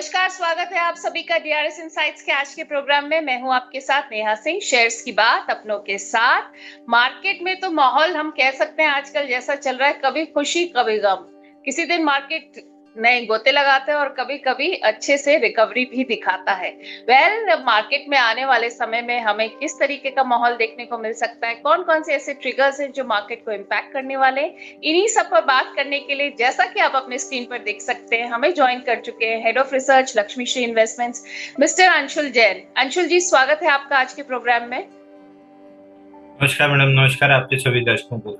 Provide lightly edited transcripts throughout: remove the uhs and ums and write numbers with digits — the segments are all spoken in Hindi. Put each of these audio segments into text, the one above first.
नमस्कार, स्वागत है आप सभी का डीआरएस इनसाइट्स के आज के प्रोग्राम में। मैं हूं आपके साथ नेहा सिंह। शेयर्स की बात अपनों के साथ। मार्केट में तो माहौल हम कह सकते हैं आजकल जैसा चल रहा है, कभी खुशी कभी गम। किसी दिन मार्केट नए गोते लगाते हैं और कभी कभी अच्छे से रिकवरी भी दिखाता है। मार्केट में आने वाले समय में हमें किस तरीके का माहौल देखने को मिल सकता है, कौन कौन से ऐसे ट्रिगर्स हैं जो मार्केट को इम्पैक्ट करने वाले हैं, इन्हीं सब पर बात करने के लिए जैसा कि आप अपने स्क्रीन पर देख सकते हैं हमें ज्वाइन कर चुके हैं head of research Lakshmi Shri Investments Mister Anshul Jain. Anshul ji, स्वागत है आपका आज के प्रोग्राम में। नमस्कार मैडम। नमस्कार आपके सभी दर्शकों को।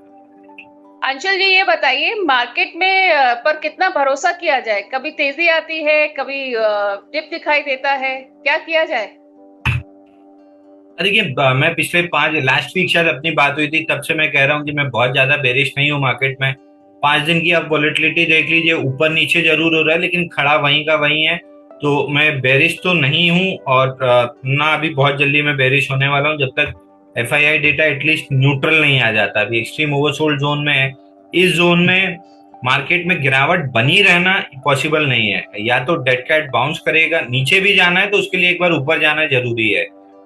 अंशुल जी, ये बताइए मार्केट में पर कितना भरोसा किया जाए? कभी तेजी आती है, कभी डिप दिखाई देता है, क्या किया जाए? देखिए, मैं पिछले 5 लास्ट वीक शायद अपनी बात हुई थी, तब से मैं कह रहा हूँ कि मैं बहुत ज्यादा बेरिश नहीं हूँ मार्केट में। 5 दिन की आप वॉलेटिलिटी देख लीजिए, ऊपर नीचे जरूर हो रहा है लेकिन खड़ा वहीं का वहीं है। तो मैं बेरिश तो नहीं हूँ और ना अभी बहुत जल्दी मैं बेरिश होने वाला हूँ जब तक एफआईआई डेटा एटलीस्ट न्यूट्रल नहीं आ जाता। अभी एक्सट्रीम ओवरसोल्ड जोन में है। इस जोन में मार्केट में गिरावट बनी रहना पॉसिबल नहीं है। या तो डेड कैट बाउंस करेगा, नीचे भी जाना है तो उसके लिए एक बार ऊपर जाना जरूरी है।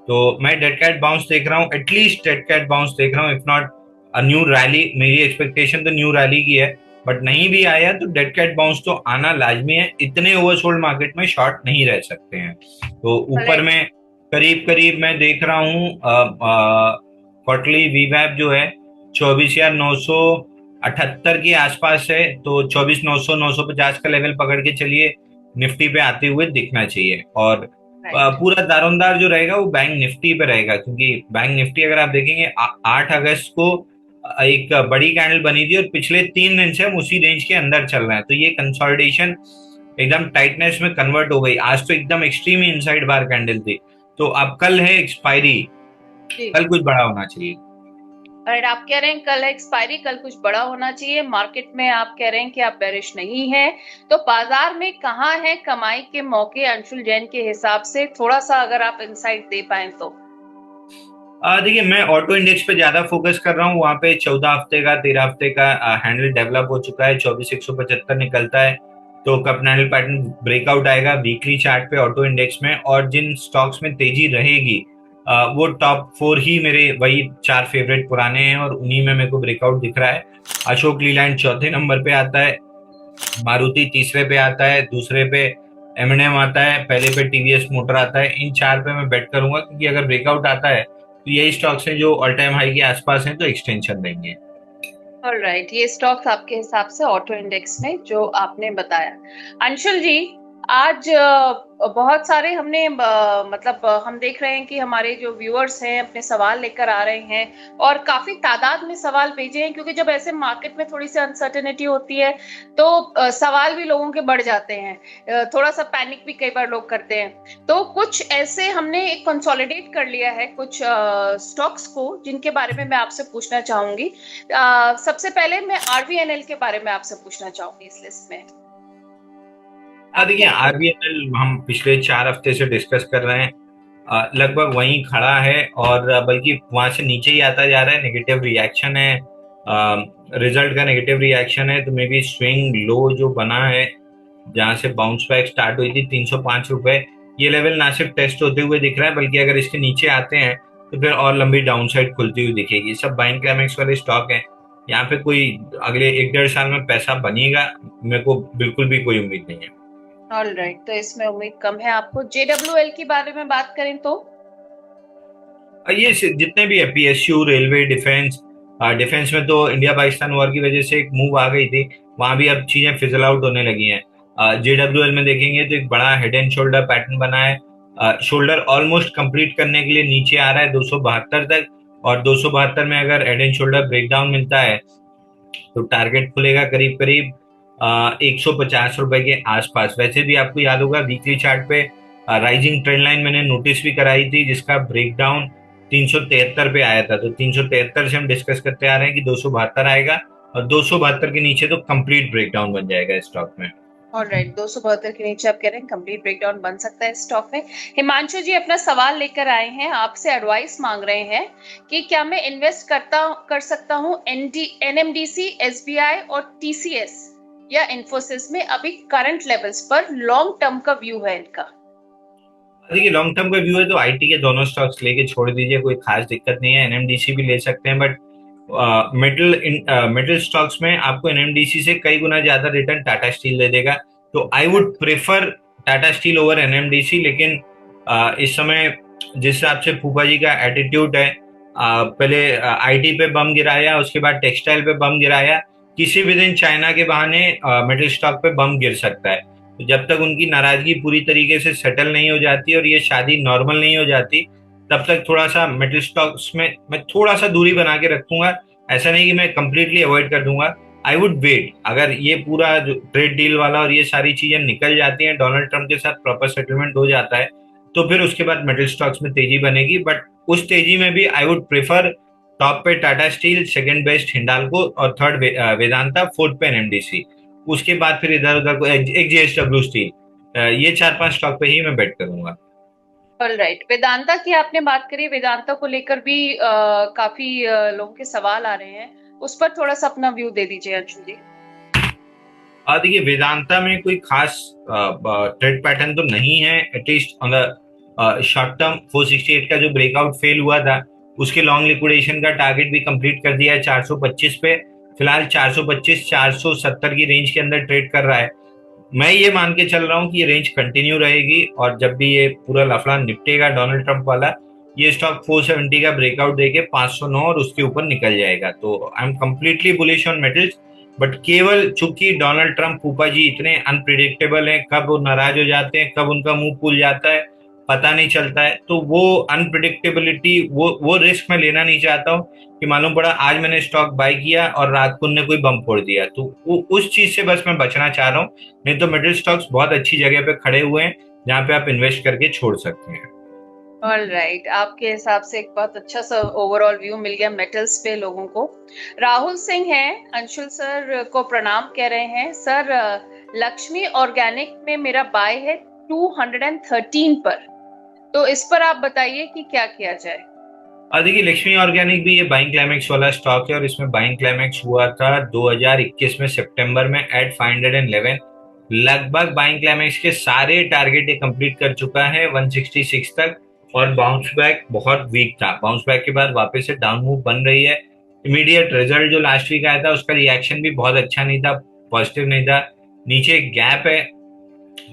तो मैं डेड कैट बाउंस देख रहा हूँ, एटलीस्ट डेड कैट बाउंस देख रहा हूँ, if not a new rally. मेरी एक्सपेक्टेशन तो न्यू रैली की है, बट नहीं भी आया तो डेड कैट बाउंस तो आना लाजमी है। इतने ओवरसोल्ड मार्केट में शॉर्ट नहीं रह सकते हैं। तो ऊपर राइट। में करीब करीब मैं देख रहा हूँ क्वार्टरली वीवैप जो है 24,978 के आसपास है। तो 24,900 950 का लेवल पकड़ के चलिए, निफ्टी पे आते हुए दिखना चाहिए। और राइट। पूरा दारोमदार जो रहेगा वो बैंक निफ्टी पे रहेगा, क्योंकि बैंक निफ्टी अगर आप देखेंगे 8 अगस्त को एक बड़ी कैंडल बनी थी और पिछले 3 दिन से हम उसी रेंज के अंदर चल रहे हैं। तो ये कंसोलिडेशन एकदम टाइटनेस में कन्वर्ट हो गई। आज तो एकदम एक्सट्रीम इनसाइड बार कैंडल थी। तो अब कल है एक्सपायरी, जी। कल कुछ बड़ा होना चाहिए। और आप कह रहे हैं कल है एक्सपायरी, कल कुछ बड़ा होना चाहिए। मार्केट में आप कह रहे हैं कि आप बेरिश नहीं है, तो बाजार में कहाँ है कमाई के मौके अंशुल जैन के हिसाब से? थोड़ा सा अगर आप इंसाइट दे पाए तो। देखिए, मैं ऑटो इंडेक्स पे ज्यादा फोकस कर रहा हूँ। वहां पे 14 हफ्ते का 13 हफ्ते का हैंडल डेवलप हो चुका है। 24,175 निकलता है तो कप हैंडल पैटर्न ब्रेकआउट आएगा वीकली चार्ट पे ऑटो इंडेक्स में। और जिन स्टॉक्स में तेजी रहेगी वो टॉप 4 ही मेरे वही 4 फेवरेट पुराने हैं और उन्हीं में मेरे को ब्रेकआउट दिख रहा है। अशोक लीलैंड चौथे नंबर पे आता है, मारुति तीसरे पे आता है, दूसरे पे एम आता है, पहले पे टीवीएस मोटर आता है। इन 4 पे मैं बेट करूंगा, क्योंकि अगर ब्रेकआउट आता है तो यही स्टॉक्स हैं जो ऑल टाइम हाई के आसपास हैं, तो एक्सटेंशन देंगे। ऑलराइट, ये स्टॉक्स आपके हिसाब से ऑटो इंडेक्स में जो आपने बताया। अंशुल जी, आज बहुत सारे हमने मतलब हम देख रहे हैं कि हमारे जो व्यूअर्स हैं अपने सवाल लेकर आ रहे हैं और काफी तादाद में सवाल भेजे हैं, क्योंकि जब ऐसे मार्केट में थोड़ी सी अनसर्टेनिटी होती है तो सवाल भी लोगों के बढ़ जाते हैं। थोड़ा सा पैनिक भी कई बार लोग करते हैं। तो कुछ ऐसे हमने एक कंसोलिडेट कर लिया है कुछ स्टॉक्स को जिनके बारे में मैं आपसे पूछना चाहूंगी। सबसे पहले मैं आरवीएनएल के बारे में आपसे पूछना चाहूंगी इस लिस्ट में। आप देखिए, क्या आरबीएल हम पिछले 4 हफ्ते से डिस्कस कर रहे हैं। लगभग वहीं खड़ा है और बल्कि वहां से नीचे ही आता जा रहा है। नेगेटिव रिएक्शन है, रिजल्ट का नेगेटिव रिएक्शन है। तो मे बी स्विंग लो जो बना है, जहां से बाउंस बैक स्टार्ट हुई थी 305 रुपए, ये लेवल ना सिर्फ टेस्ट होते हुए दिख रहा है, बल्कि अगर इसके नीचे आते हैं तो फिर और लंबी डाउन साइड खुलती हुई दिखेगी। सब बाइंग क्लाइमेक्स वाले स्टॉक है। यहाँ पे कोई अगले 1 डेढ़ साल में पैसा बनेगा, मेरे को बिल्कुल भी कोई उम्मीद नहीं है। ऑलराइट, तो इसमें उम्मीद कम है आपको। जेडब्ल्यूएल के बारे में बात करें तो। ये जितने भी है, पीएसयू, रेलवे, डिफेंस। डिफेंस में तो इंडिया पाकिस्तान वॉर की वजह से एक मूव आ गई थी, वहां भी अब चीजें फिजल आउट होने लगी हैं। जेडब्ल्यूएल में देखेंगे तो एक बड़ा हेड एंड शोल्डर पैटर्न बना है। शोल्डर ऑलमोस्ट कंप्लीट करने के लिए नीचे आ रहा है 272 तक। और 272 में अगर हेड एंड शोल्डर ब्रेकडाउन मिलता है तो टारगेट खुलेगा करीब करीब 150 रुपए के आसपास। वैसे भी आपको याद होगा वीकली चार्ट पे राइजिंग ट्रेंड लाइन मैंने नोटिस भी कराई थी, जिसका ब्रेकडाउन 373 पे आया था। तो 373 से हम डिस्कस करते आ रहे हैं कि 272 आएगा, और 272 के नीचे तो कंप्लीट ब्रेकडाउन बन जाएगा स्टॉक में। ऑलराइट, 272 के नीचे आप कह रहे हैं कंप्लीट ब्रेकडाउन बन सकता है स्टॉक में। हिमांशु जी अपना सवाल लेकर आए हैं, आपसे एडवाइस मांग रहे हैं कि क्या मैं इन्वेस्ट कर सकता हूं एनएमडीसी, एसबीआई और टीसीएस या इन्फोसिस में अभी करंट लेवल्स पर लॉन्ग टर्म का व्यू है इनका? देखिए लॉन्ग टर्म का व्यू है तो आईटी के दोनों स्टॉक्स लेके छोड़ दीजिए, कोई खास दिक्कत नहीं है। एनएमडीसी भी ले सकते हैं, बट मिडिल स्टॉक्स में आपको एनएमडीसी से कई गुना ज्यादा रिटर्न टाटा स्टील दे देगा। तो I would prefer Tata steel over NMDC. लेकिन इस समय जिस हिसाब से फूफा जी का एटीट्यूड है, पहले आईटी पे बम गिराया, उसके बाद टेक्सटाइल पे बम गिराया, किसी भी दिन चाइना के बहाने मिडिल स्टॉक पे बम गिर सकता है। तो जब तक उनकी नाराजगी पूरी तरीके से सेटल नहीं हो जाती और ये शादी नॉर्मल नहीं हो जाती, तब तक थोड़ा सा मिडिल स्टॉक्स में मैं थोड़ा सा दूरी बना के रखूंगा। ऐसा नहीं कि मैं कंप्लीटली अवॉइड कर दूंगा। आई वुड वेट, अगर ये पूरा जो ट्रेड डील वाला और ये सारी चीजें निकल जाती हैं, डोनाल्ड ट्रंप के साथ प्रॉपर सेटलमेंट हो जाता है, तो फिर उसके बाद मिडिल स्टॉक्स में तेजी बनेगी। बट उस तेजी में भी आई वुड प्रेफर टॉप पे Tata steel, second best Hindalco और थर्ड वेदांता, फोर्थ पे एनएमडीसी। उसके बाद फिर इधर उधर को एक जेएसडब्ल्यू स्टील, ये चार पांच स्टॉक पे ही मैं बेट करूंगा। ऑल राइट, वेदांता की आपने बात करी, वेदांता को लेकर भी काफी लोगों के सवाल आ रहे हैं, उस पर थोड़ा सा अपना व्यू दे दीजिए अंशु जी। देखिए वेदांता में कोई खास ट्रेड पैटर्न तो नहीं है, at least on the short term. 468 का जो ब्रेकआउट फेल हुआ था, उसके लॉन्ग लिक्विडेशन का टारगेट भी कंप्लीट कर दिया है 425 पे। फिलहाल 425 470 की रेंज के अंदर ट्रेड कर रहा है। मैं ये मान के चल रहा हूँ कि ये रेंज कंटिन्यू रहेगी, और जब भी ये पूरा लफड़ा निपटेगा डोनाल्ड ट्रंप वाला, ये स्टॉक 470 का ब्रेकआउट देके 509 और उसके ऊपर निकल जाएगा। तो I am completely bullish on metals. But केवल चूंकि डोनाल्ड ट्रंप फूफा जी इतने अनप्रिडिक्टेबल हैं, कब वो नाराज हो जाते हैं, कब उनका मुंह फूल जाता है, पता नहीं चलता है। तो वो अनप्रिडिक्टेबिलिटी, वो रिस्क मैं लेना नहीं चाहता हूँ कि मालूम पड़ा आज मैंने स्टॉक बाय किया और रात को उनने कोई बम फोड़ दिया। तो वो उस चीज से बस मैं बचना चाह रहा हूँ। नहीं तो मिडिल स्टॉक्स बहुत अच्छी जगह पे खड़े हुए हैं, जहाँ पे आप इन्वेस्ट करके छोड़ सकते हैं। ऑल राइट, आपके हिसाब से एक बहुत अच्छा सा ओवरऑल व्यू मिल गया मेटल्स पे लोगों को। राहुल सिंह हैं, अंशुल सर को प्रणाम कह रहे हैं। सर, लक्ष्मी ऑर्गेनिक में मेरा बाय है 213 पर, तो इस पर आप बताइए कि क्या किया जाए। और देखिए लक्ष्मी ऑर्गेनिक भी ये बाइंग क्लाइमेक्स वाला स्टॉक है, और इसमें बाइंग क्लाइमेक्स हुआ था 2021 में सितंबर में एट 511। लगभग बाइंग क्लाइमेक्स के सारे टारगेट ये कंप्लीट कर चुका है 166 तक। और बाउंस बैक बहुत वीक था, बाउंस बैक के बाद वापस से डाउन मूव बन रही है। इमीडिएट रिजल्ट जो लास्ट वीक आया था उसका रिएक्शन भी बहुत अच्छा नहीं था, पॉजिटिव नहीं था। नीचे गैप है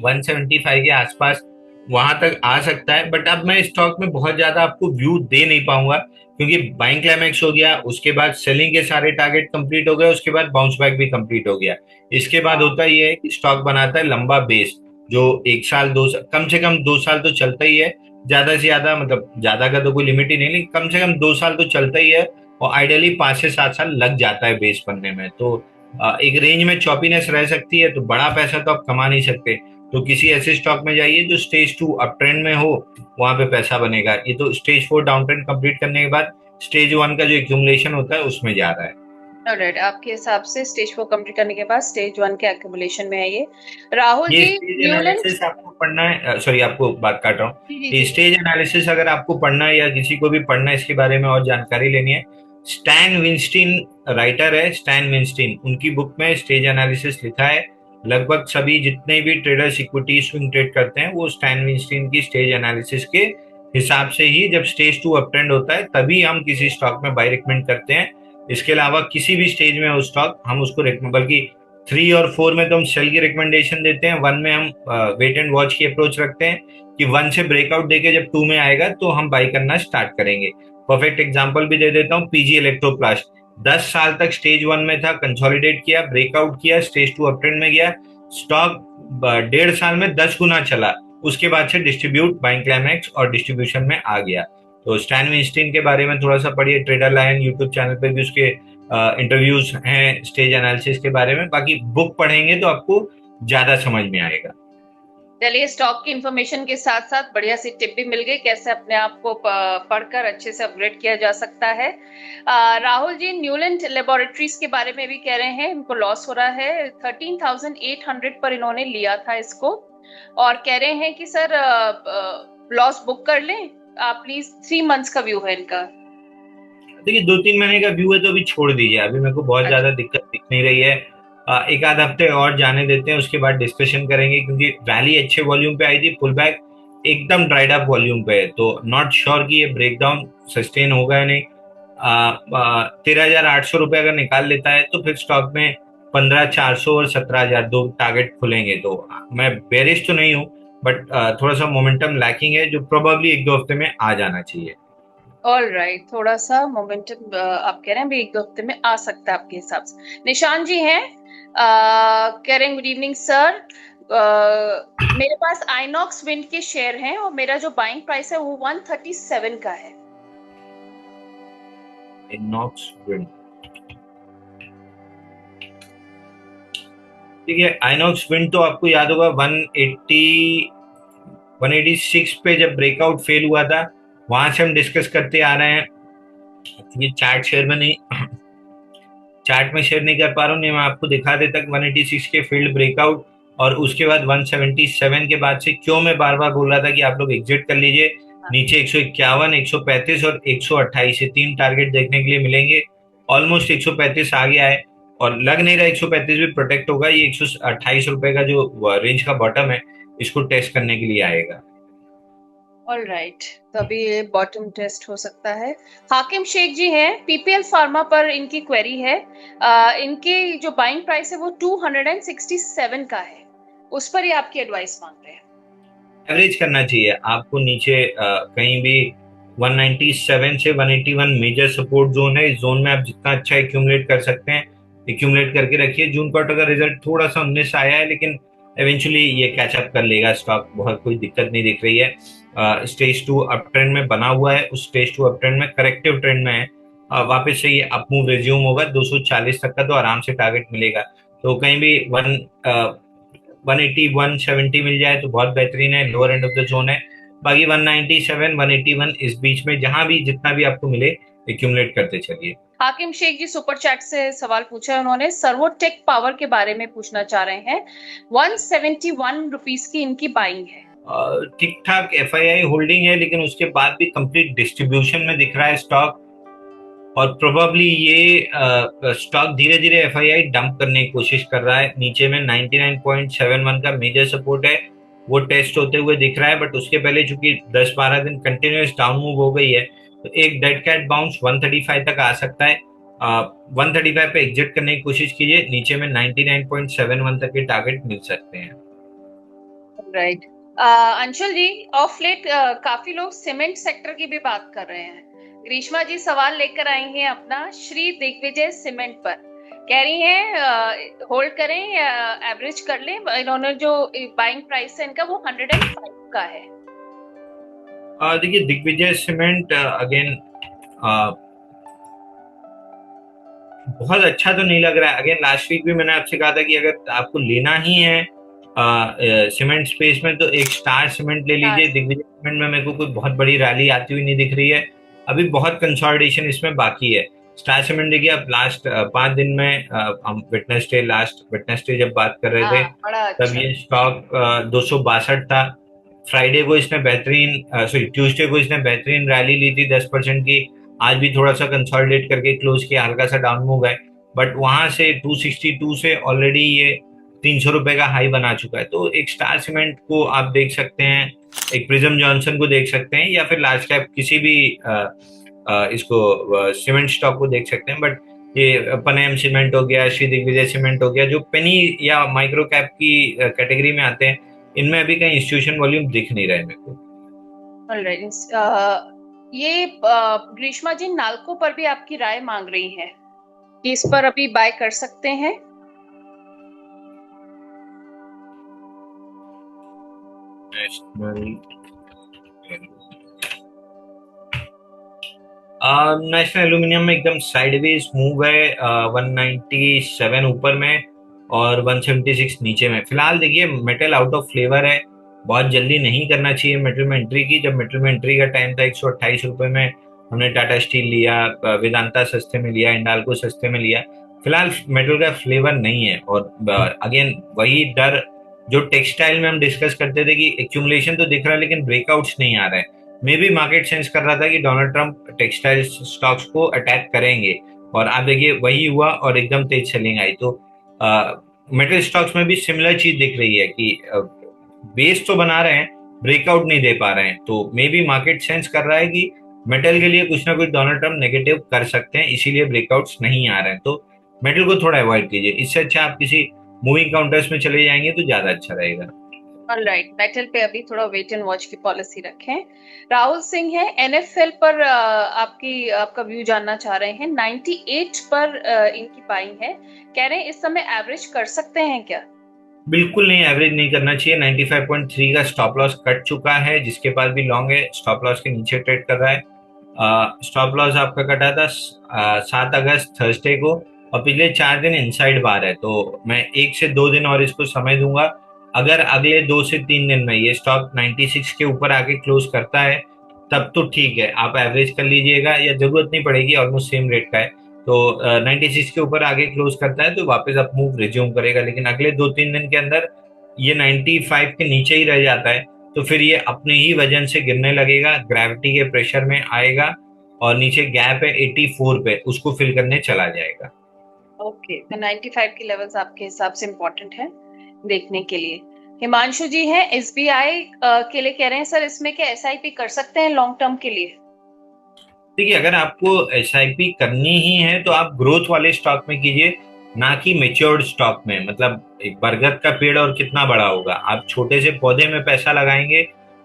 175 के आसपास, वहां तक आ सकता है। बट अब मैं स्टॉक में बहुत ज्यादा आपको व्यू दे नहीं पाऊंगा, क्योंकि बाइंग क्लाइमेक्स हो गया, उसके बाद सेलिंग के सारे टारगेट कंप्लीट हो गए, उसके बाद बाउंस बैक भी कंप्लीट हो गया। इसके बाद होता ही है कि स्टॉक बनाता है लंबा बेस, जो एक साल दो साल, कम से कम 2 साल तो चलता ही है। ज्यादा से ज्यादा मतलब ज्यादा का तो कोई लिमिट ही नहीं, लेकिन कम से कम 2 साल तो चलता ही है। और आइडियली 5 से 7 साल लग जाता है बेस बनने में। तो एक रेंज में चॉपीनेस रह सकती है, तो बड़ा पैसा तो आप कमा नहीं सकते। तो किसी ऐसे स्टॉक में जाइए जो स्टेज 2 अप ट्रेंड में हो, वहां पे पैसा बनेगा। ये तो स्टेज 4 डाउन ट्रेंड कंप्लीट करने के बाद स्टेज 1 का जो एक्यूमुलेशन होता है उसमें जा रहा है। ऑलराइट, आपके हिसाब से स्टेज 4 कंप्लीट करने के बाद स्टेज 1 के एक्यूमुलेशन में है ये। राहुल ये जी, स्टेज न्यूलैंड। एनालिसिस आपको पढ़ना है, सॉरी आपको बात काट रहा जी हूँ। जी ये जी। स्टेज एनालिसिस अगर आपको पढ़ना है या किसी को भी पढ़ना है इसके बारे में और जानकारी लेनी है, स्टैन विंस्टीन राइटर है, स्टैन विंस्टीन, उनकी बुक में स्टेज एनालिसिस लिखा है। लगभग सभी जितने भी ट्रेडर्स इक्विटी स्विंग ट्रेड करते हैं वो स्टैन विंस्टीन की स्टेज एनालिसिस के हिसाब से ही, जब स्टेज 2 अप ट्रेंड होता है तभी हम किसी स्टॉक में बाय रिकमेंड करते हैं। इसके अलावा किसी भी स्टेज में हो स्टॉक हम उसको बल्कि 3 और 4 में तो हम सेल की रिकमेंडेशन देते हैं, 1 में हम वेट एंड वॉच की अप्रोच रखते हैं कि 1 से ब्रेकआउट देके जब 2 में आएगा तो हम बाई करना स्टार्ट करेंगे। परफेक्ट एग्जांपल भी दे देता हूँ, पीजी इलेक्ट्रोप्लास्ट 10 साल तक स्टेज 1 में था, कंसोलिडेट किया, ब्रेकआउट किया, स्टेज 2 अपट्रेंड में गया, स्टॉक 1.5 साल में 10 गुना चला। उसके बाद से डिस्ट्रीब्यूट, बाइंग क्लाइमेक्स और डिस्ट्रीब्यूशन में आ गया। तो स्टैन विंस्टीन के बारे में थोड़ा सा पढ़िए, ट्रेडर लायन यूट्यूब चैनल पे भी उसके इंटरव्यूज हैं स्टेज एनालिसिस के बारे में। बाकी बुक पढ़ेंगे तो आपको ज्यादा समझ में आएगा। चलिए, स्टॉक की इंफॉर्मेशन के साथ साथ बढ़िया सी टिप भी मिल गई कैसे अपने आप को पढ़कर अच्छे से अपग्रेड किया जा सकता है। राहुल जी, न्यूलैंड लेबोरेटरीज के बारे में भी कह रहे हैं इनको लॉस हो रहा है, 13,800 पर इन्होंने लिया था इसको, और कह रहे हैं कि सर लॉस बुक कर लें आप प्लीज। 3 मंथ्स का व्यू है इनका। देखिए 2-3 महीने का व्यू है तो अभी छोड़ दीजिए, अभी मेरे को बहुत अच्छा। ज्यादा दिक्कत दिख नहीं रही है। एक आध हफ्ते और जाने देते हैं, उसके बाद डिस्कशन करेंगे, क्योंकि रैली अच्छे वॉल्यूम पे आई थी, पुल बैक एकदम ड्राइड अप वॉल्यूम पे है, तो नॉट श्योर कि ये ब्रेकडाउन सस्टेन होगा या नहीं। 13,800 रुपये अगर निकाल लेता है तो फिर स्टॉक में 15,400 और 17,000 दो टारगेट खुलेंगे। तो मैं बेरिश तो नहीं हूँ, बट थोड़ा सा मोमेंटम लैकिंग है, जो प्रोबेबली एक दो हफ्ते में आ जाना चाहिए। ऑल राइट, थोड़ा सा मोमेंटम आप कह रहे हैं भी एक दो हफ्ते में आ सकता है आपके हिसाब से। निशान जी हैं, कह रहे हैं गुड इवनिंग सर, मेरे पास आइनॉक्स विंड के शेयर हैं और मेरा जो बाइंग प्राइस है वो 137 का है। इनॉक्स विंड, ठीक है। आइनॉक्स विंड तो आपको याद होगा 186 पे जब ब्रेकआउट फेल हुआ था, वहां से हम डिस्कस करते आ रहे हैं। ये चार्ट शेयर में नहीं, चार्ट में शेयर नहीं कर पा रहा हूँ, नहीं मैं आपको दिखा देता कि 186 के फील्ड ब्रेकआउट और उसके बाद 177 के बाद से क्यों मैं बार बार बोल रहा था कि आप लोग एग्जिट कर लीजिए। नीचे 151, 135 और 128 से तीन टारगेट देखने के लिए मिलेंगे। ऑलमोस्ट 135 आ गया है, और लग नहीं रहा 135 भी प्रोटेक्ट होगा। ये 128 रुपए का जो रेंज का बॉटम है, इसको टेस्ट करने के लिए आएगा। ऑल राइट, तो अभी ये बॉटम टेस्ट हो सकता है। हाकिम शेख जी हैं, पीपीएल फार्मा पर इनकी क्वेरी है। इनकी जो बाइंग प्राइस है वो 267 का है, उस पर ही आपकी एडवाइस मांग रहे हैं। एवरेज करना चाहिए आपको नीचे, कहीं भी 197 से 181 मेजर सपोर्ट जोन है। इस जोन में आप जितना अच्छा एक्यूमुलेट कर सकते हैं एक्यूमुलेट करके रखिए। जून क्वार्टर का रिजल्ट थोड़ा सा 19 आया है, लेकिन एवेंचुअली ये कैचअप कर लेगा स्टॉक, बहुत कोई दिक्कत नहीं दिख रही है। स्टेज 2 अप ट्रेंड में बना हुआ है, उस स्टेज 2 अप ट्रेंड में करेक्टिव ट्रेंड में है। वापस से ये अप मूव रिज्यूम होगा 240 तक का, तो आराम से टारगेट मिलेगा। तो कहीं भी 180 170 मिल जाए तो बहुत बेहतरीन है, lower end of the zone है। बाकी 197 181 इस बीच में जहां भी जितना भी आपको मिले एक्यूमुलेट करते चलिए। हाकिम शेख जी सुपर चैट से सवाल पूछा है उन्होंने, सर्वोटेक पावर के बारे में पूछना चाह रहे हैं। 171 रुपीस की इनकी बाइंग है। ठीक ठाक एफआईआई होल्डिंग है, लेकिन उसके बाद भी कंप्लीट डिस्ट्रीब्यूशन में दिख रहा है स्टॉक, और प्रोबेबली ये स्टॉक धीरे धीरे एफआईआई डंप करने की कोशिश कर रहा है। नीचे में 99.71 का मेजर सपोर्ट है, वो टेस्ट होते हुए दिख रहा है, बट उसके पहले चूंकि 10-12 दिन कंटिन्यूस डाउन मूव हो गई है, तो एक डेड कैट बाउंस 135 तक आ सकता है। 135 पे एग्जिट करने की कोशिश कीजिए, नीचे में 99.71 तक के टारगेट मिल सकते हैं। Right, Anshul ji, of late काफी लोग सीमेंट सेक्टर की भी बात कर रहे हैं। ग्रीष्मा जी सवाल लेकर आई हैं अपना श्री दिग्विजय सीमेंट पर, कह रही हैं होल्ड करें या एवरेज कर लें। इन्होंने जो बाइंग प्राइस है इनका वो 105 का है। देखिए दिग्विजय सीमेंट अगेन बहुत अच्छा तो नहीं लग रहा है। अगेन लास्ट वीक भी मैंने आपसे कहा था कि अगर आपको लेना ही है सीमेंट स्पेस में तो एक स्टार सीमेंट ले लीजिए। दिग्विजय सीमेंट में मेरे को कोई बहुत बड़ी रैली आती हुई नहीं दिख रही है, अभी बहुत कंसोलिडेशन इसमें बाकी है। स्टार सीमेंट देखिए, आप लास्ट 5 दिन में हम लास्ट वेडनेसडे जब बात कर रहे थे तब ये स्टॉक 262 था। फ्राइडे को इसने बेहतरीन सॉरी ट्यूसडे को इसने बेहतरीन रैली ली थी 10% की। आज भी थोड़ा सा कंसोलिडेट करके क्लोज किया, हल्का सा डाउन मूव है, बट वहां से 262 से ऑलरेडी ये 300 रुपए का हाई बना चुका है। तो एक स्टार सीमेंट को आप देख सकते हैं, एक प्रिज्म जॉनसन को देख सकते हैं, या फिर लार्ज कैप किसी भी इसको सीमेंट स्टॉक को देख सकते हैं। बट ये पनेम सीमेंट हो गया, श्री दिग्विजय सीमेंट हो गया, जो पेनी या माइक्रो कैप की कैटेगरी में आते हैं, इनमें अभी कहीं इंस्टीट्यूशन वॉल्यूम दिख नहीं रहे मेरे को। ये ग्रीष्मा जी नाल्को पर भी आपकी राय मांग रही है कि इस पर अभी बाय कर सकते हैं। नेशनल एल्यूमिनियम में एकदम साइडवेज मूव है, 197 ऊपर में और 176 नीचे में। फिलहाल देखिए मेटल आउट ऑफ फ्लेवर है, बहुत जल्दी नहीं करना चाहिए मेटल में एंट्री की। जब मेटल में एंट्री का टाइम था 128 रुपए में हमने टाटा स्टील लिया, वेदांता सस्ते में लिया, इंडाल्को सस्ते में लिया। फिलहाल मेटल का फ्लेवर नहीं है, और अगेन वही डर जो टेक्सटाइल में हम डिस्कस करते थे कि एक्यूमुलेशन तो दिख रहा है लेकिन ब्रेकआउट्स नहीं आ रहे हैं। मे भी मार्केट सेंस कर रहा था कि डोनाल्ड ट्रंप टेक्सटाइल स्टॉक्स को अटैक करेंगे, और आप देखिए वही हुआ और एकदम तेज सेलिंग आई। तो मेटल स्टॉक्स में भी सिमिलर चीज दिख रही है कि बेस तो बना रहे हैं, ब्रेकआउट नहीं दे पा रहे हैं, तो मे बी मार्केट सेंस कर रहा है कि मेटल के लिए कुछ ना कुछ डोनाल्ड ट्रम्प नेगेटिव कर सकते हैं, इसीलिए ब्रेकआउट्स नहीं आ रहे हैं। तो मेटल को थोड़ा अवॉइड कीजिए, इससे अच्छा आप किसी मूविंग काउंटर्स में चले जाएंगे तो ज्यादा अच्छा रहेगा। ऑलराइट, मेटल पे अभी थोड़ा वेट एंड वॉच की पॉलिसी रखें। राहुल सिंह है एनएफएल पर, आपका व्यू जानना चाह रहे हैं। 98 पर इनकी बाइंग है, कह रहे हैं इस समय एवरेज कर सकते हैं क्या? बिल्कुल नहीं, एवरेज नहीं करना चाहिए। 95.3 का स्टॉप लॉस कट चुका है, जिसके पास भी लॉन्ग है स्टॉप लॉस के नीचे ट्रेड कर रहा है। स्टॉप लॉस आपका कटा था 7 अगस्त थर्सडे को, और पिछले 4 दिन इनसाइड बार है, तो मैं 1 से 2 दिन और इसको समय दूंगा। अगर अगले 2 से 3 दिन में ये स्टॉक 96 के ऊपर आके क्लोज करता है, तब तो ठीक है, आप एवरेज कर लीजिएगा, या जरूरत नहीं पड़ेगी, ऑलमोस्ट सेम रेट का है। तो 96 के ऊपर आगे क्लोज करता है तो वापस आप मूव रिज्यूम करेगा, लेकिन अगले 2-3 दिन के अंदर ये 95 के नीचे ही रह जाता है, तो फिर ये अपने ही वजन से गिरने लगेगा, ग्रेविटी के प्रेशर में आएगा, और नीचे गैप है 84 पे, उसको फिल करने चला जाएगा। ओके, तो 95 की लेवल्स आपके हिसाब से इम्पोर्टेंट है देखने के लिए। हिमांशु जी हैं एसबीआई के लिए, कह रहे हैं सर इसमें क्या एसआईपी कर सकते हैं लॉन्ग टर्म के लिए? देखिए, अगर आपको एसआईपी करनी ही है तो आप ग्रोथ वाले स्टॉक में कीजिए, ना कि मेच्योर्ड स्टॉक में। मतलब एक बरगद का पेड़ और कितना बड़ा होगा, आप छोटे से पौधे में पैसा लगाएंगे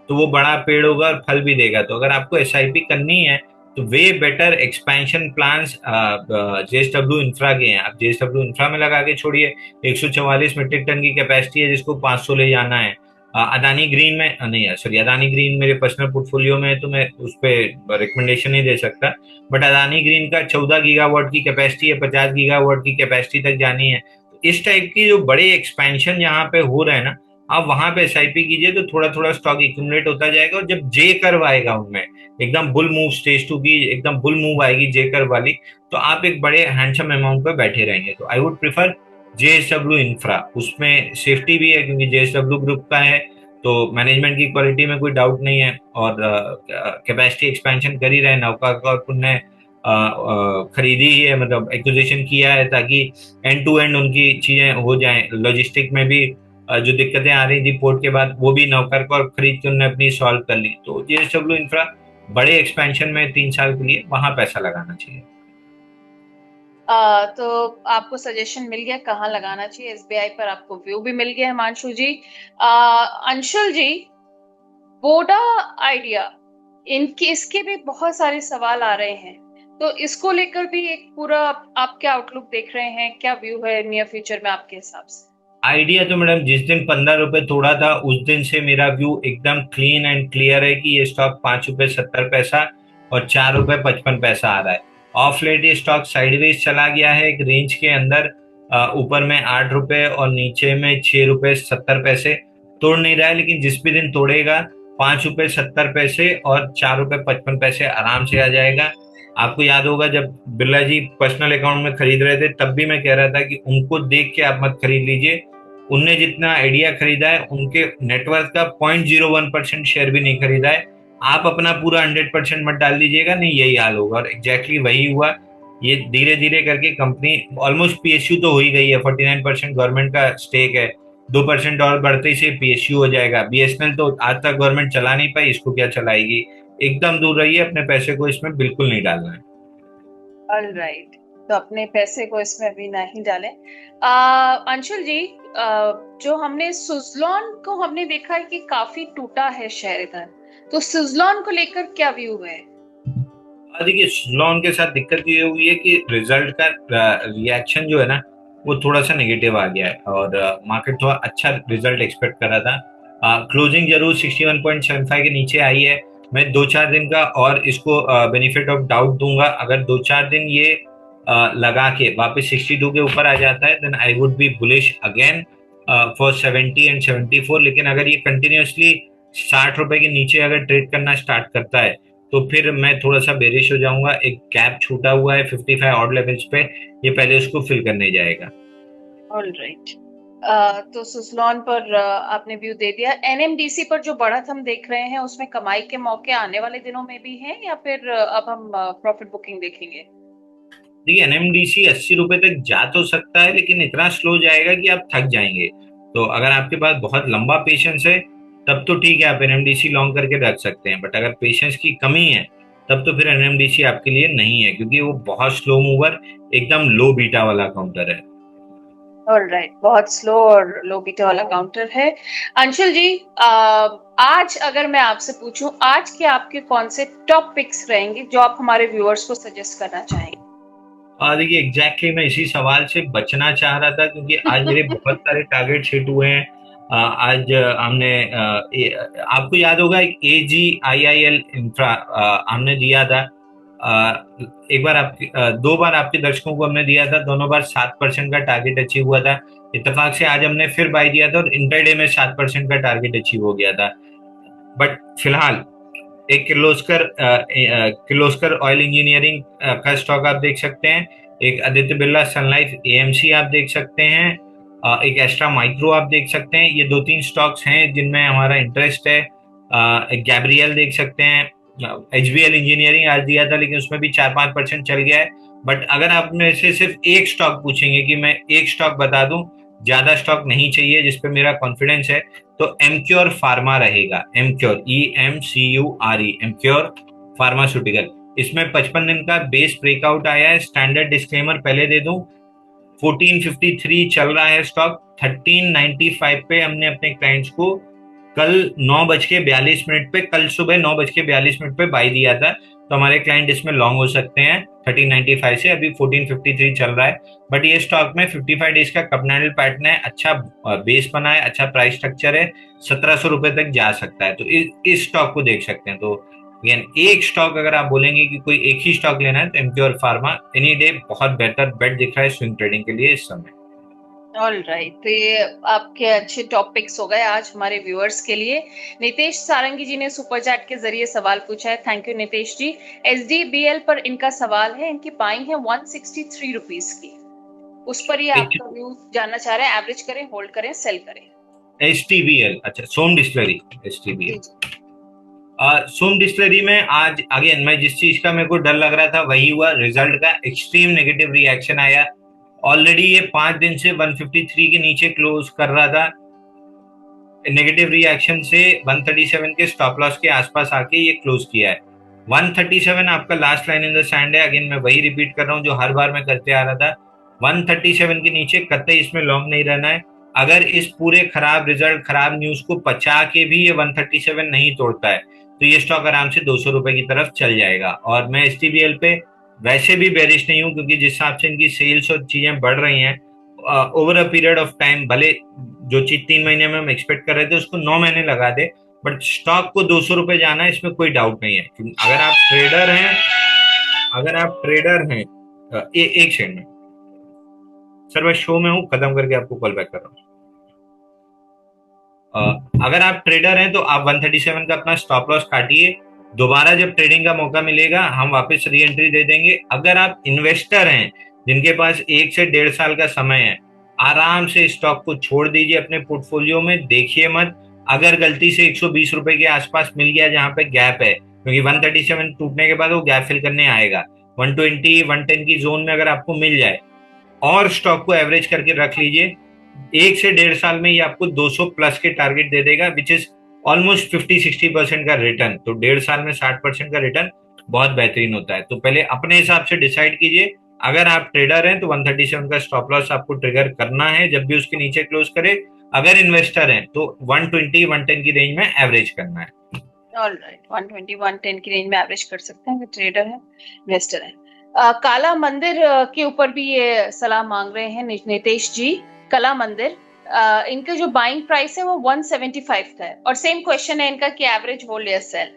तो वो बड़ा पेड़ होगा और फल भी देगा। तो अगर आपको एसआईपी करनी है तो way better expansion plans JSW infra के हैं, आप जेएसडब्ल्यू इंफ्रा में लगा के छोड़िए। 144 मीट्रिक टन की कैपेसिटी है, जिसको 500 ले जाना है। अदानी ग्रीन में नहीं, सॉरी, अदानी ग्रीन मेरे पर्सनल पोर्टफोलियो में है तो मैं उस पर रिकमेंडेशन नहीं दे सकता। बट अदानी ग्रीन का 14 गीगावाट की कैपेसिटी है, 50 गीगावाट की कैपेसिटी तक जानी है। तो इस टाइप की जो बड़े एक्सपेंशन यहाँ पे हो रहे हैं ना, आप वहां पे एसआईपी कीजिए तो थोड़ा थोड़ा स्टॉक एक्यूमुलेट होता जाएगा, और जब जे कर्व आएगा उनमें, एकदम बुल मूव, स्टेज टू की एकदम बुल मूव आएगी जे कर्व वाली, तो आप एक बड़े हैंडसम अमाउंट पे बैठे रहेंगे। तो I would prefer JSW infra, उसमें सेफ्टी भी है क्योंकि जेएसडब्ल्यू ग्रुप का है, तो मैनेजमेंट की क्वालिटी में कोई डाउट नहीं है, और कैपेसिटी एक्सपेंशन कर ही रहे, नौका का और पुण्य खरीदी ही है, मतलब एक्विजिशन किया है, ताकि एंड टू एंड उनकी चीजें हो जाएं। लॉजिस्टिक में भी जो दिक्कतें आ रही थी पोर्ट के बाद, वो भी नौकर को खरीद के उन्होंने अपनी सॉल्व कर ली। तो जेएसडब्ल्यू इंफ्रा बड़े एक्सपेंशन में 3 साल के लिए वहां पैसा लगाना चाहिए। तो आपको सजेशन मिल गया कहाँ लगाना चाहिए, एसबीआई पर आपको व्यू भी मिल गया हिमांशु जी। अंशुल जी, वोडा आइडिया, इनके इसके भी बहुत सारे सवाल आ रहे हैं, तो इसको लेकर भी एक पूरा आप क्या आउटलुक देख रहे हैं, क्या व्यू है नियर फ्यूचर में आपके हिसाब से? आइडिया तो मैडम जिस दिन 15 रुपए तोड़ा था उस दिन से मेरा व्यू एकदम क्लीन एंड क्लियर है कि ये स्टॉक 5 रुपए 70 पैसा और 4 रुपए 55 पैसा आ रहा है। ऑफ लेट ये स्टॉक साइडवेज चला गया है एक रेंज के अंदर, ऊपर में 8 रुपए और नीचे में 6 रुपए 70 पैसे। तोड़ नहीं रहा है, लेकिन जिस भी दिन तोड़ेगा 5 रुपए 70 पैसे और 4 रुपए 55 पैसे आराम से आ जाएगा। आपको याद होगा जब बिरला जी पर्सनल अकाउंट में खरीद रहे थे, तब भी मैं कह रहा था कि उनको देख के आप मत खरीद लीजिए। उनने जितना आइडिया खरीदा है, उनके नेटवर्क का 0.01% शेयर भी नहीं खरीदा है। आप अपना पूरा 100% मत डाल दीजिएगा, नहीं यही हाल होगा, और एग्जैक्टली वही हुआ। ये धीरे धीरे करके कंपनी ऑलमोस्ट पीएसयू तो हो ही गई है, 49% गवर्नमेंट का स्टेक है, 2% और बढ़ते से पीएसयू हो जाएगा। बीएसएनएल तो आज तक गवर्नमेंट चला नहीं पाई, इसको क्या चलाएगी। एकदम दूर रहिए, अपने पैसे को इसमें बिल्कुल नहीं डालना है। ऑल राइट, तो अपने पैसे को इसमें अभी नहीं डालें। अंशुल जी, जो हमने सुजलॉन को हमने देखा है कि काफी टूटा है शेयर इधर, तो सुजलॉन को लेकर क्या व्यू है? देखिए, सुजलॉन के साथ दिक्कत ये हुई है कि रिजल्ट का रिएक्शन जो है ना, वो थोड़ा सा नेगेटिव आ गया है, और मार्केट थोड़ा अच्छा रिजल्ट एक्सपेक्ट कर रहा था। क्लोजिंग जरूर 61.75 के नीचे आई है। मैं 2-4 दिन का और इसको बेनिफिट ऑफ डाउट दूंगा। अगर 2-4 दिन ये लगा के वापस 62 के ऊपर आ जाता है, then I would be bullish again for 70 and 74। लेकिन अगर ये कंटिन्यूअसली 60 रुपए के नीचे अगर ट्रेड करना स्टार्ट करता है, तो फिर मैं थोड़ा सा बेरिश हो जाऊंगा। एक गैप छूटा हुआ है 55 ऑड लेवल्स पे, ये पहले उसको फिल करने जाएगा। ऑल राइट, तो सुजलॉन पर आपने व्यू दे दिया। एनएमडीसी पर जो बढ़त हम देख रहे हैं, उसमें कमाई के मौके आने वाले दिनों में भी हैं, या फिर अब हम प्रॉफिट बुकिंग देखेंगे? देखिए एनएमडीसी 80 रुपए तक जा तो सकता है, लेकिन इतना स्लो जाएगा कि आप थक जाएंगे। तो अगर आपके पास बहुत लंबा पेशेंस है तब तो ठीक है, आप एनएमडीसी लॉन्ग करके रख सकते हैं। बट अगर पेशेंस की कमी है तब तो फिर एनएमडीसी आपके लिए नहीं है, क्योंकि वो बहुत स्लो मूवर, एकदम लो बीटा वाला काउंटर है। ऑलराइट, बहुत स्लो और लो बीटा वाला काउंटर है। अंशुल जी, आज अगर मैं आपसे पूछूं, आज के आपके कौन से टॉप पिक्स रहेंगे जो आप हमारे व्यूअर्स को सजेस्ट करना चाहेंगे? और देखिए एग्जैक्टली मैं इसी सवाल से बचना चाह रहा था, क्योंकि आज मेरे बहुत सारे टारगेट हिट हुए हैं। आज हमने आपको याद होगा एक AGIIL इंफ्रा हमने दिया था। एक बार आपकी 2 बार आपके दर्शकों को हमने दिया था, दोनों बार 7% का टारगेट अचीव हुआ था। इत्तेफाक से आज हमने फिर बाय दिया था और इंटरडे में 7% का टारगेट अचीव हो गया था। बट फिलहाल एक किर्लोस्कर ऑयल इंजीनियरिंग का स्टॉक आप देख सकते हैं। एक आदित्य बिरला सनलाइफ AMC आप देख सकते हैं। एक एस्ट्रा माइक्रो आप देख सकते हैं। ये 2-3 स्टॉक्स हैं जिनमें हमारा इंटरेस्ट है। एक गैब्रियल देख सकते हैं। HBL इंजीनियरिंग आज दिया था, लेकिन उसमें भी 4-5% चल गया है। बट अगर आप मेरे से सिर्फ एक स्टॉक पूछेंगे कि मैं एक स्टॉक बता दूं, ज्यादा स्टॉक नहीं चाहिए जिसपे मेरा कॉन्फिडेंस है, तो एमक्योर फार्मा रहेगा। Emcure, EMCURE, Emcure pharmaceutical. इसमें 55 दिन का बेस ब्रेकआउट आया है। स्टैंडर्ड डिस्क्लेमर पहले दे दूं, 1453 चल रहा है स्टॉक। 1395 पे हमने अपने क्लाइंट्स को कल 9:42 पे, कल सुबह 9:42 पे बाई दिया था। तो हमारे क्लाइंट इसमें लॉन्ग हो सकते हैं 1395 से। अभी 1453 चल रहा है। बट ये स्टॉक में 55 डेज का कप कैंडल पैटर्न है, अच्छा बेस बना है, अच्छा प्राइस स्ट्रक्चर है, 1700 रुपए तक जा सकता है। तो इस स्टॉक को देख सकते हैं। तो अगेन एक स्टॉक अगर आप बोलेंगे कि कोई एक ही स्टॉक लेना है, तो एमक्योर फार्मा एनी डे बहुत बेहतर बेट दिख रहा है स्विंग ट्रेडिंग के लिए इस समय। ऑलराइट, तो ये आपके अच्छे टॉपिक्स हो गए आज हमारे व्यूअर्स के लिए। नितेश सारंगी जी ने सुपर चैट के जरिए सवाल पूछा है, thank you Nitesh ji. SDBL पर इनका सवाल है, इनकी बाइंग है 163 रुपीज की, उस पर ही आपका व्यू जानना चाह रहे हैं। एवरेज करें, होल्ड करें, सेल करें? HTBL, अच्छा सोम डिस्टिलरी, जी HTBL। जी। सोम डिस्टिलरी में आज अगेन मैं जिस चीज का मेरे को डर लग रहा था वही हुआ। रिजल्ट का एक्सट्रीम नेगेटिव रिएक्शन आया। ऑलरेडी ये 5 दिन से 153 के नीचे क्लोज कर रहा था। नेगेटिव रिएक्शन से 137 के स्टॉप लॉस के आसपास आके ये क्लोज किया है। 137 आपका last line in the sand है। अगेन मैं वही रिपीट कर रहा हूँ जो हर बार मैं करते आ रहा था, 137 के नीचे कतई इसमें लॉन्ग नहीं रहना है। अगर इस पूरे खराब रिजल्ट, खराब न्यूज को पचा के भी ये 137 नहीं तोड़ता है, तो ये स्टॉक आराम से 200 रुपए की तरफ चल जाएगा। और मैं STBL पे वैसे भी बेरिश नहीं हूँ, क्योंकि जिस हिसाब से इनकी सेल्स और चीजें बढ़ रही हैं over a period of time, भले जो चीज 3 महीने में हम एक्सपेक्ट कर रहे थे उसको 9 महीने लगा दे, बट स्टॉक को 200 रुपए जाना है इसमें कोई डाउट नहीं है। क्योंकि अगर आप ट्रेडर हैं एक सेकंड में सर, मैं शो में हूँ, खत्म करके आपको कॉल बैक कर रहा हूँ। अगर आप ट्रेडर हैं तो आप 137 का अपना स्टॉप लॉस काटिए। दोबारा जब ट्रेडिंग का मौका मिलेगा हम वापस री एंट्री दे देंगे। अगर आप इन्वेस्टर हैं जिनके पास 1 से 1.5 साल का समय है, आराम से स्टॉक को छोड़ दीजिए अपने पोर्टफोलियो में, देखिए मत। अगर गलती से 120 रुपए के आसपास मिल गया जहां पे गैप है, क्योंकि 137 टूटने के बाद वो गैप फिल करने आएगा, 120 110 की जोन में अगर आपको मिल जाए और स्टॉक को एवरेज करके रख लीजिए, 1 से 1.5 साल में ये आपको 200 प्लस के टारगेट दे देगा, विच इज ऑलमोस्ट 50-60% का रिटर्न। तो 1.5 साल में 60% का रिटर्न बहुत बेहतरीन होता है। तो पहले अपने हिसाब से डिसाइड कीजिए। अगर आप ट्रेडर हैं तो 137 का स्टॉप लॉस आपको ट्रिगर करना है जब भी उसके नीचे क्लोज करे। अगर इन्वेस्टर हैं तो 120 110 की रेंज में एवरेज करना है। ऑलराइट, 120 110 की रेंज में एवरेज कर सकते हैं अगर ट्रेडर है, इन्वेस्टर है। काला मंदिर के ऊपर भी ये सलाह मांग रहे हैं नितेश जी। कला मंदिर, इनका जो बाइंग प्राइस है वो 175 का है, और सेम क्वेश्चन है इनका कि एवरेज, होल्ड या सेल?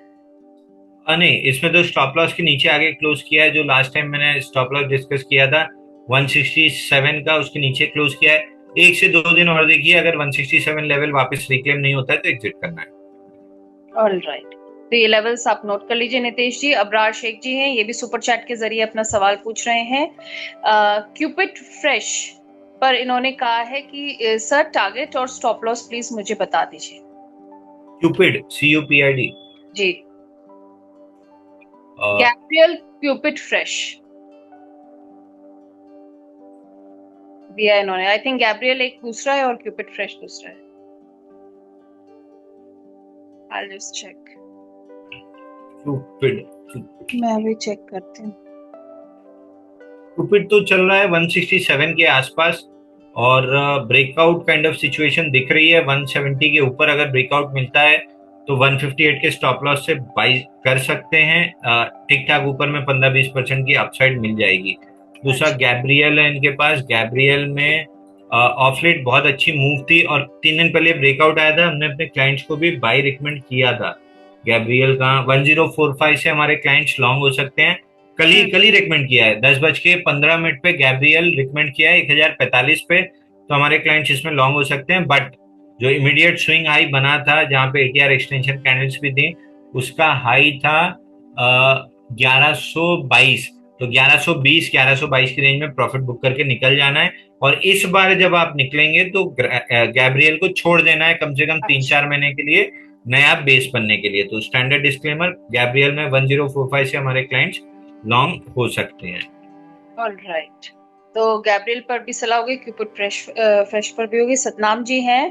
नहीं, इसमें तो स्टॉप लॉस के नीचे आगे क्लोज किया है। जो लास्ट टाइम मैंने स्टॉप लॉस डिस्कस किया था 167 का, उसके नीचे क्लोज किया है। 1 से 2 दिन और देखिए, अगर 167 लेवल वापस रिक्लेम नहीं होता है तो एग्जिट करना है। ऑलराइट, तो ये लेवल्स आप नोट कर लीजिए नितेश जी। अबरार शेख जी हैं, ये भी सुपर चैट के जरिए अपना सवाल पूछ रहे हैं। क्यूपिट फ्रेश पर इन्होंने कहा है कि सर टारगेट और स्टॉप लॉस प्लीज मुझे बता दीजिए। Cupid, CUPID। जी, गैब्रियल क्यूपिट फ्रेश। दिया है इन्होंने। आई थिंक गैब्रियल एक दूसरा है और क्यूपिड फ्रेश दूसरा है। I'll just check। क्यूपिड मैं अभी चेक करती हूँ। क्यूपिड तो चल रहा है 167 के आसपास, और ब्रेकआउट काइंड ऑफ सिचुएशन दिख रही है 170 के ऊपर। अगर ब्रेकआउट मिलता है तो 158 के स्टॉप लॉस से बाई कर सकते हैं। ठीक ठाक ऊपर में 15-20% की अपसाइड मिल जाएगी। दूसरा अच्छा। गैब्रियल है इनके पास। गैब्रियल में ऑफ लेट बहुत अच्छी मूव थी और 3 दिन पहले ब्रेकआउट आया था। हमने अपने क्लाइंट्स को भी बाई रिकमेंड किया था। गैब्रियल का 1045 से हमारे क्लाइंट्स लॉन्ग हो सकते हैं। कल ही रिकमेंड किया है, 10:15 पे गैब्रियल रिकमेंड किया है 1045 पे, तो हमारे क्लाइंट्स इसमें लॉन्ग हो सकते हैं। बट जो इमीडिएट स्विंग हाई बना था जहां पे एटीआर एक्सटेंशन कैंडल्स भी थी, उसका हाई था 1122। तो 1120-1122 की रेंज में प्रॉफिट बुक करके निकल जाना है। और इस बार जब आप निकलेंगे तो गैब्रियल को छोड़ देना है कम से कम 3-4 महीने के लिए, नया बेस बनने के लिए। तो स्टैंडर्ड डिस्क्लेमर, गैब्रियल में 1045 से हमारे क्लाइंट्स लॉन्ग हो सकते हैं। ऑलराइट, तो गैब्रियल पर भी सलाह होगी, क्यूपिड फ्रेश पर भी होगी। सतनाम जी हैं।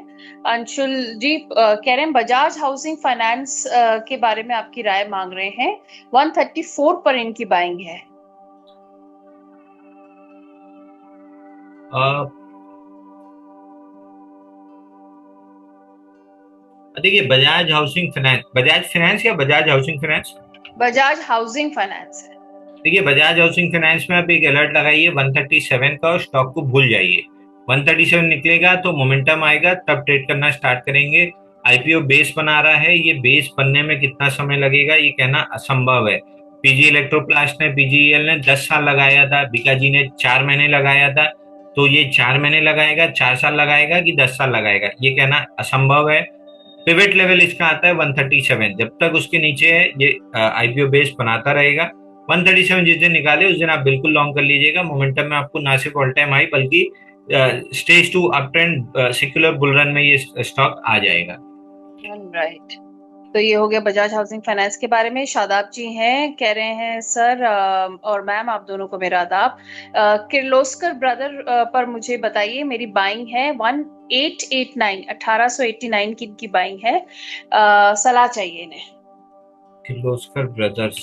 अंशुल जी कह रहे हैं बजाज हाउसिंग फाइनेंस के बारे में आपकी राय मांग रहे हैं। 134 पर इनकी बाइंग है। देखिए, Bajaj Housing Finance, Bajaj Finance या Bajaj Housing Finance? Bajaj Housing Finance है। देखिए, बजाज हाउसिंग फाइनेंस में आप एक अलर्ट लगाइए 137 का, और स्टॉक को भूल जाइए। 137 निकलेगा तो मोमेंटम आएगा, तब ट्रेड करना स्टार्ट करेंगे। आईपीओ बेस बना रहा है, ये बेस बनने में कितना समय लगेगा ये कहना असंभव है। पीजी इलेक्ट्रोप्लास्ट ने, पीजीईएल ने 10 साल लगाया था, बीकाजी ने 4 महीने लगाया था। तो ये 4 महीने लगाएगा, 4 साल लगाएगा कि 10 साल लगाएगा, ये कहना असंभव है। पिवट लेवल इसका आता है 137। जब तक उसके नीचे है ये आईपीओ बेस बनाता रहेगा। 137 जिस दिन निकाले उस दिन आप बिल्कुल लॉन्ग कर लीजिएगा। मोमेंटम में आपको ना सिर्फ ऑल टाइम हाई बल्कि stage 2 up trend secular bull run में ये स्टॉक आ जाएगा। राइट, तो ये हो गया बजाज हाउसिंग फाइनेंस के बारे में। शादाब जी हैं, कह रहे हैं सर और मैम आप दोनों को मेरा आदाब। किर्लोस्कर ब्रदर पर मुझे बताइए, मेरी बाइंग है 1889 1889 की इनकी बाइंग है। सलाह चाहिए इन्हें। किर्लोस्कर ब्रदर्स,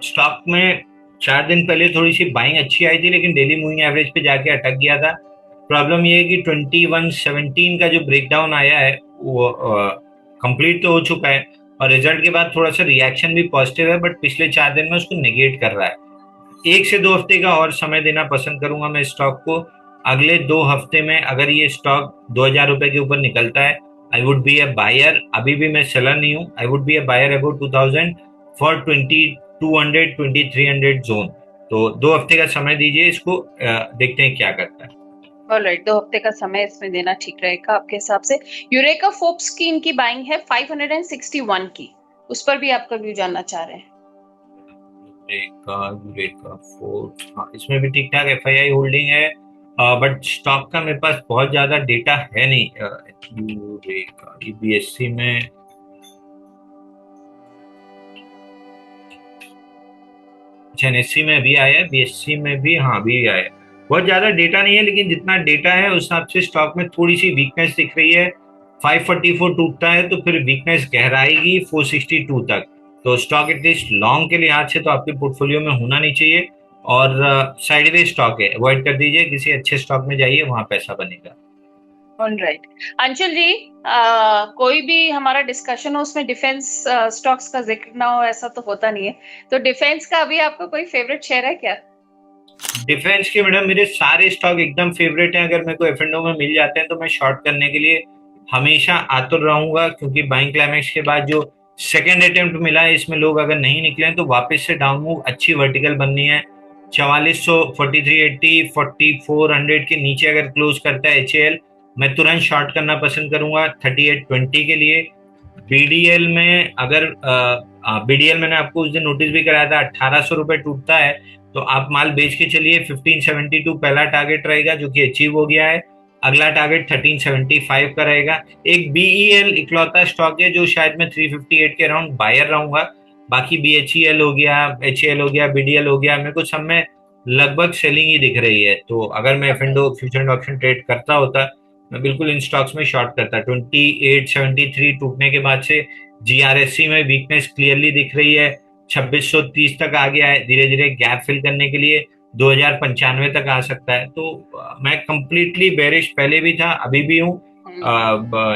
स्टॉक में 4 दिन पहले थोड़ी सी बाइंग अच्छी आई थी, लेकिन डेली मूविंग एवरेज पे जाके अटक गया था। प्रॉब्लम ये है कि 2117 का जो ब्रेकडाउन आया है वो कंप्लीट तो हो चुका है, और रिजल्ट के बाद थोड़ा सा रिएक्शन भी पॉजिटिव है, बट पिछले 4 दिन में उसको नेगेट कर रहा है। 1 से 2 हफ्ते का और समय देना पसंद करूंगा मैं स्टॉक को। अगले 2 हफ्ते में अगर ये स्टॉक 2000 रुपए के ऊपर निकलता है, I would be a buyer. अभी भी मैं सेलर नहीं हूँ। I would be a buyer about 2000 for 2200 2300 zone. तो 2 हफ्ते का समय दीजिए इसको, देखते हैं क्या करता है। ऑलराइट, 2 हफ्ते का समय इसमें देना ठीक रहेगा आपके हिसाब से। यूरेका फोर्ब्स की इनकी बाइंग है 561 की, उस पर भी आपका व्यू जानना चाह रहे हैं। यूरेका फोर्ब्स, हाँ, इसमें भी ठीक ठाक एफआईआई होल्डिंग है, बट स्टॉक का मेरे पास बहुत ज्यादा डेटा है नहीं। यूरेका बीएससी में, एनएससी में भी आया है, बीएससी में भी, हाँ भी आया है। बहुत ज्यादा डेटा नहीं है, लेकिन जितना डेटा है उस हिसाब से स्टॉक में थोड़ी सी वीकनेस दिख रही है। 544 टूटता है तो फिर वीकनेस गहराएगी 462 तक। तो स्टॉक एटलीस्ट लॉन्ग के लिहाज से तो आपके पोर्टफोलियो में होना नहीं चाहिए, और साइडवेज स्टॉक है, अवॉइड कर दीजिए। किसी अच्छे स्टॉक में जाइए, वहां पैसा बनेगा। ऑलराइट, अंशुल जी कोई भी हमारा डिस्कशन हो उसमें डिफेंस स्टॉक्स का जिक्र ना हो, ऐसा तो होता नहीं है। तो डिफेंस का अभी आपका कोई फेवरेट शेयर है क्या? डिफेंस के मैडम मेरे सारे स्टॉक एकदम फेवरेट हैं। अगर मेरे को एफ&ओ में मिल जाते हैं तो मैं शॉर्ट करने के लिए हमेशा आतुर रहूंगा, क्योंकि बाइंग क्लाइमेक्स के बाद जो सेकेंड अटेम्प्ट मिला है इसमें लोग अगर नहीं निकले तो वापस से डाउन मूव अच्छी वर्टिकल बननी है। 4400, 4380, 4400 के नीचे अगर क्लोज करता है एचएएल, मैं तुरंत शॉर्ट करना पसंद करूंगा 3820 के लिए। बीडीएल में अगर बीडीएल मैंने आपको उस दिन नोटिस भी कराया था, 1800 रुपए टूटता है तो आप माल बेच के चलिए। 1572 पहला टारगेट रहेगा जो कि अचीव हो गया है। अगला टारगेट 1375 का रहेगा। एक बीईएल इकलौता स्टॉक है जो शायद मैं 358 के अराउंड बायर रहूंगा। बाकी बीएचईएल हो गया, एचएएल हो गया, बीडीएल हो गया, मेरे को सब में लगभग सेलिंग ही दिख रही है। तो अगर मैं F and future and option trade करता होता, मैं बिल्कुल इन स्टॉक्स में शॉर्ट करता। 2873 टूटने के बाद से जीआरएससी में वीकनेस क्लियरली दिख रही है। 2630 तक आ गया है, धीरे धीरे गैप फिल करने के लिए 2095 तक आ सकता है। तो मैं कंप्लीटली बेरिश पहले भी था, अभी भी हूँ।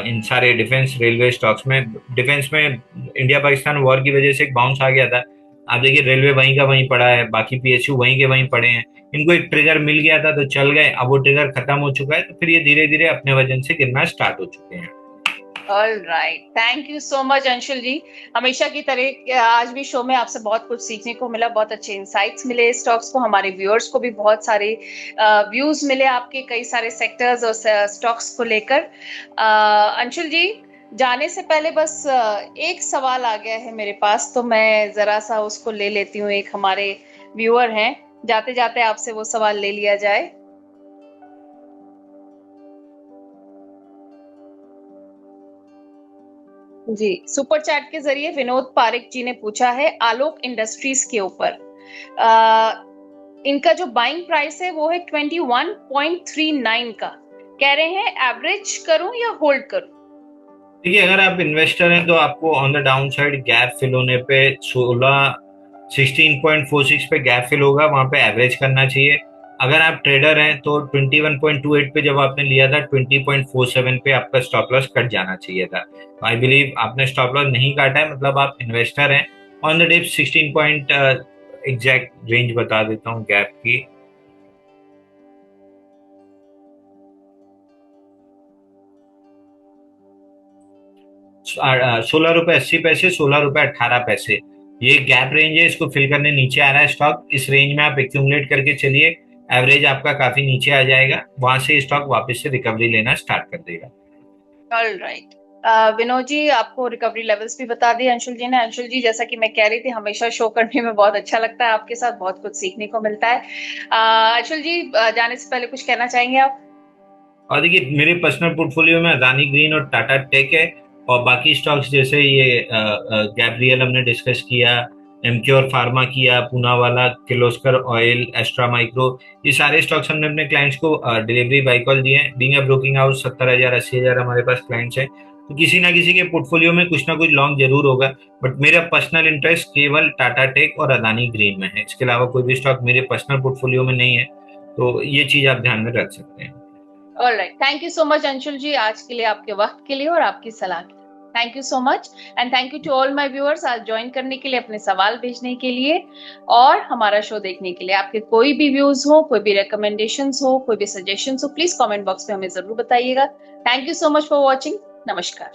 इन सारे डिफेंस रेलवे स्टॉक्स में, डिफेंस में इंडिया पाकिस्तान वॉर की वजह से एक बाउंस आ गया था। आप देखिए रेलवे वहीं का वहीं पड़ा है, बाकी पीएसयू वहीं के वहीं पड़े हैं। इनको एक ट्रिगर मिल गया था तो चल गए, अब वो ट्रिगर खत्म हो चुका है, तो फिर ये धीरे धीरे अपने वजन से गिरना स्टार्ट हो चुके हैं। All right, thank you so much Anshul ji. हमेशा की तरह आज भी शो में आपसे बहुत कुछ सीखने को मिला, बहुत अच्छे इंसाइट्स मिले स्टॉक्स को, हमारे व्यूअर्स को भी बहुत सारे व्यूज मिले आपके कई सारे सेक्टर्स और स्टॉक्स को लेकर। अंशुल जी, जाने से पहले बस एक सवाल आ गया है मेरे पास, तो मैं जरा सा उसको ले लेती हूँ। एक हमारे व्यूअर हैं, जाते जाते आपसे वो सवाल ले लिया जाए। जी, सुपर चैट के जरिए विनोद पारिक जी ने पूछा है आलोक इंडस्ट्रीज के ऊपर। इनका जो बाइंग प्राइस है वो है 21.39 का। कह रहे हैं एवरेज करूं या होल्ड करूं? देखिए, अगर आप इन्वेस्टर हैं तो आपको on the downside gap fill होने पे 16 पे गैप फिल होगा, वहां पे एवरेज करना चाहिए। अगर आप ट्रेडर हैं तो 21.28 पे जब आपने लिया था 20.47 पे आपका स्टॉप लॉस कट जाना चाहिए था। आई बिलीव आपने स्टॉप लॉस नहीं काटा है, मतलब आप इन्वेस्टर हैं। On the dip 16 point exact range बता देता हूँ गैप की। 16 रुपए 80 पैसे, 16 रुपए 18 पैसे, ये गैप रेंज है। इसको फिल करने नीचे आ रहा है स्टॉक, इस रेंज में आप एक्यूमुलेट करके चलिए। एवरेज आपका काफी नीचे आ जाएगा, वहां से स्टॉक वापस से रिकवरी लेना स्टार्ट कर देगा। ऑल राइट, विनोद जी आपको रिकवरी लेवल्स भी बता दिए अंशुल जी ने। अंशुल जी, जैसा कि मैं कह रही थी, हमेशा शो करने में बहुत अच्छा लगता है, आपके साथ बहुत कुछ सीखने को मिलता है। अंशुल जी, जाने से पहले कुछ कहना चाहेंगे आप? और देखिए, मेरे पर्सनल पोर्टफोलियो में अदानी ग्रीन और टाटा टेक है, और बाकी स्टॉक्स जैसे ये गैब्रियल हमने डिस्कस किया, एमक्योर फार्मा किया, पूनावाला, किर्लोस्कर ऑयल, एस्ट्रा माइक्रो, ये सारे स्टॉक्स हमने अपने क्लाइंट्स को डिलीवरी बाय कॉल दिए हैं। बीइंग अ ब्रोकिंग हाउस 70,000 80,000 हमारे पास क्लाइंट्स हैं, तो किसी ना किसी के पोर्टफोलियो में कुछ ना कुछ लॉन्ग जरूर होगा। बट मेरा पर्सनल इंटरेस्ट केवल टाटा टेक और अदानी ग्रीन में है, इसके अलावा कोई भी स्टॉक मेरे पर्सनल पोर्टफोलियो में नहीं है। तो ये चीज आप ध्यान में रख सकते हैं। All right, thank you so much Anshul ji, आज के लिए, आपके वक्त के लिए और आपकी सलाह के लिए। Thank you so much and thank you to all my viewers, आज ज्वाइन करने के लिए, अपने सवाल भेजने के लिए और हमारा शो देखने के लिए। आपके कोई भी व्यूज हो, कोई भी रिकमेंडेशंस हो, कोई भी सजेशंस हो, प्लीज कमेंट बॉक्स में हमें जरूर बताइएगा। Thank you so much for watching. नमस्कार।